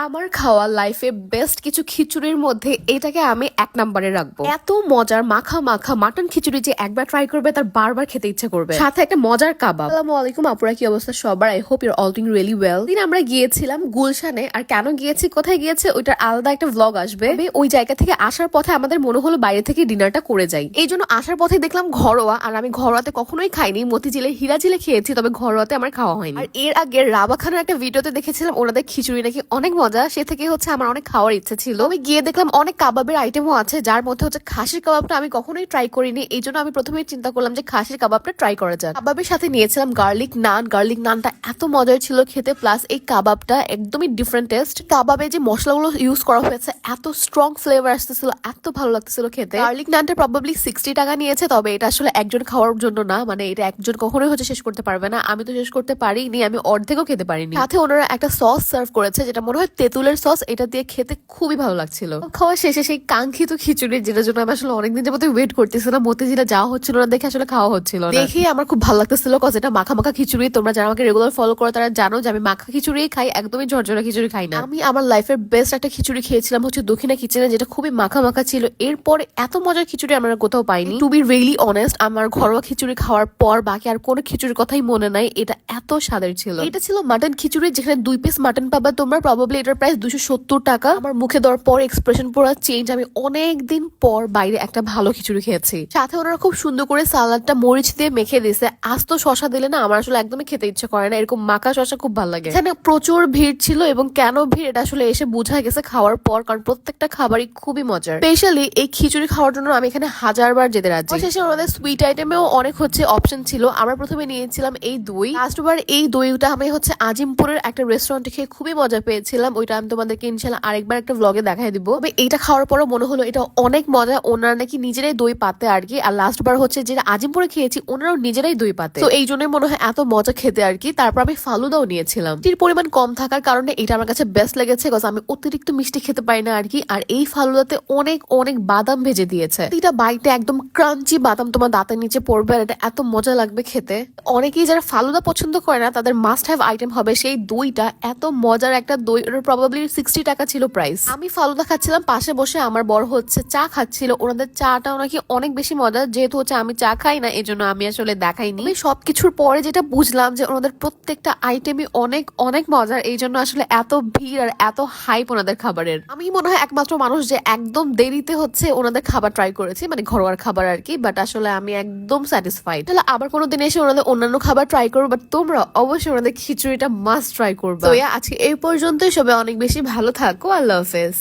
আমার খাওয়া লাইফে বেস্ট কিছু খিচুড়ির মধ্যে এটাকে আমি এক নম্বরে রাখবো। এত মজার মাখা মাখা মাটন খিচুড়ি যে একবার ট্রাই করবে তার বারবার খেতে ইচ্ছে করবে, সাথে একটা মজার কাবাব। আসসালামু আলাইকুম আপুরা, কি অবস্থা সবার? I hope your all doing really well. দিন আমরা গিয়েছিলাম গুলশানে, আর কেন গিয়েছি, কোথায় গিয়েছি, ওইটার আলাদা একটা ভ্লগ আসবে। ওই জায়গা থেকে আসার পথে আমাদের মনে হলো বাইরে থেকে ডিনারটা করে যাই, এই জন্য আসার পথে দেখলাম ঘরোয়া। আর আমি ঘরোয়াতে কখনোই খাইনি, মতিঝিলে হিরাঝিলে খেয়েছি, তবে ঘরোয়াতে আমার খাওয়া হয়নি। আর এর আগে রাবা খানের একটা ভিডিওতে দেখেছিলাম ওনাদের খিচুড়ি নাকি অনেক মজা, সে থেকে হচ্ছে আমার অনেক খাওয়ার ইচ্ছে ছিল। আমি গিয়ে দেখলাম অনেক কাবাবের আইটেমও আছে, যার মধ্যে হচ্ছে খাসির কাবাবটা আমি কখনোই ট্রাই করিনি, এই জন্য আমি প্রথমে চিন্তা করলাম যে খাসির কাবাবটা ট্রাই করা যাক। কাবাবের সাথে নিয়েছিলাম গার্লিক নান। গার্লিক নানটা এত মজার ছিল খেতে, প্লাস এই কাবাবটা একদমই ডিফারেন্ট টেস্ট। কাবাবে যে মশলাগুলো ইউজ করা হয়েছে এত স্ট্রং ফ্লেভার আসতেছিল, এত ভালো লাগতেছিল খেতে। গার্লিক নানটা প্রবাবলি 60 টাকা নিয়েছে, তবে এটা আসলে একজন খাওয়ার জন্য না, মানে এটা একজন কখনোই হচ্ছে শেষ করতে পারবে না। আমি তো শেষ করতে পারিনি, আমি অর্ধেকও খেতে পারিনি। সাথে ওনারা একটা সস সার্ভ করেছে, যেটা মনে হয় তেঁতুলের সস, এটা দিয়ে খেতে খুবই ভালো লাগছিল। খাওয়া শেষে সেই কাঙ্ক্ষিত খিচুড়ি, যেটার জন্য আমি আসলে অনেকদিন যাবত ওয়েট করতেছিলাম, মতিঝিলে যাওয়া হচ্ছিল না দেখে আসলে খাওয়া হচ্ছিল না। দেখে আমার খুব ভালো লাগতেছিল, কজ এটা মাখা মাখা খিচুড়ি। তোমরা যারা আমাকে রেগুলার ফলো করো তারা জানো যে আমি মাখা খিচুড়ি খাই, একদমই ঝরঝরা খিচুড়ি খাই না। আমি আমার লাইফের বেস্ট একটা খিচুড়ি খেয়েছিলাম হচ্ছে দক্ষিণা কিচেনে, যেটা খুবই মাখা মাখা ছিল। এরপরে এত মজার খিচুড়ি আমরা কোথাও পাইনি। টু বি রিয়েলি অনেস্ট, আমার ঘরোয়া খিচুড়ি খাওয়ার পর বাকি আর কোনো খিচুড়ির কথাই মনে নাই, এটা এত স্বাদের ছিল। এটা ছিল মাটন খিচুড়ি, যেখানে 2 পিস মাটন পাবা তোমরা। প্রবাবলি এটার প্রাইস 270 টাকা। আমার মুখে দেওয়ার পর এক্সপ্রেশন পুরো চেঞ্জ। আমি অনেক দিন পর বাইরে একটা ভালো খিচুড়ি খেয়েছি। সাথে ওনারা খুব সুন্দর করে সালাদটা মরিচ দিয়ে মেখে দিয়েছে। আস্ত শশা দিলে না আমার আসলে একদমই খেতে ইচ্ছে করে না, এরকম মাখা শশা খুব ভালো লাগে। এখানে প্রচুর ভিড় ছিল, এবং কেন ভিড় এটা আসলে এসে বোঝা গেছে খাওয়ার পর, কারণ প্রত্যেকটা খাবারই খুবই মজার। স্পেশালি এই খিচুড়ি খাওয়ার জন্য আমি এখানে 1000 বার যেতে রাজি। শেষে ওনাদের সুইট আইটেমেও অনেক হচ্ছে অপশন ছিল। আমরা প্রথমে নিয়েছিলাম এই দই। লাস্টবার এই দইটা আমি হচ্ছে আজিমপুরের একটা রেস্টুরেন্টে খেয়ে খুবই মজা পেয়েছিলাম। ওইটা আমি তোমাদেরকে ইনশাল্লাহ আরেকবার একটা ভ্লগে দেখাই দিব। তবে এইটা খাওয়ার পরও মনে হলো এটা অনেক মজা। ওনারা নাকি নিজেরাই দই পাতে আর কি। আর লাস্ট বার হচ্ছে যেটা আজিমপুরে খেয়েছি ওনারাও নিজেরাই দই পাতে, তো এই জন্যই মনে হয় এত মজা খেতে আর কি। তারপর আমি ফালুদাও নিয়েছিলাম। মিষ্টির পরিমাণ কম থাকার কারণে এটা আমার কাছে বেস্ট লেগেছে, কজ আমি অতিরিক্ত মিষ্টি খেতে পারি না আর কি। আর এই ফালুদাতে অনেক অনেক বাদাম ভেজে দিয়েছে, এটা বাইতে একদম ক্রাঞ্চি বাদাম তোমার দাঁতের নিচে পড়বে, আর এটা এত মজা লাগবে খেতে। অনেকেই যারা ফালুদা পছন্দ করে না তাদের মাস্ট হ্যাভ আইটেম হবে সেই দইটা। এত মজার একটা দই, ওটার প্রবাবলি 60 টাকা ছিল প্রাইস। আমি ফালুদা খাচ্ছিলাম, পাশে বসে আমার বড় হচ্ছে চা খাচ্ছিল। ওনাদের চাটাও নাকি অনেক বেশি মজা, যেহেতু হচ্ছে আমি চা খাই না এই জন্য আমি আসলে দেখাইনি। সবকিছুর পরে যেটা বুঝলাম যে ওনাদের প্রত্যেকটা আইটেমই অনেক অনেক মজার, এই জন্য আসলে এত ভিড় আর এত হাইপ ওনাদের খাবারের। আমি মনে হয় একমাত্র মানুষ যে একদম দেরিতে হচ্ছে ওনাদের খাবার ট্রাই করেছি, মানে ঘরোয়ার খাবার আর কি। বাট আসলে আমি একদম স্যাটিসফাইড। তাহলে আবার কোনোদিন এসে ওনাদের অন্যান্য খাবার ট্রাই করবো, বাট তোমরা অবশ্যই ওনাদের খিচুড়িটা মাস্ট ট্রাই করবে। তো আজকে এই পর্যন্তই, সবাই অনেক বেশি ভালো থাকো। আল্লাহ হাফেজ।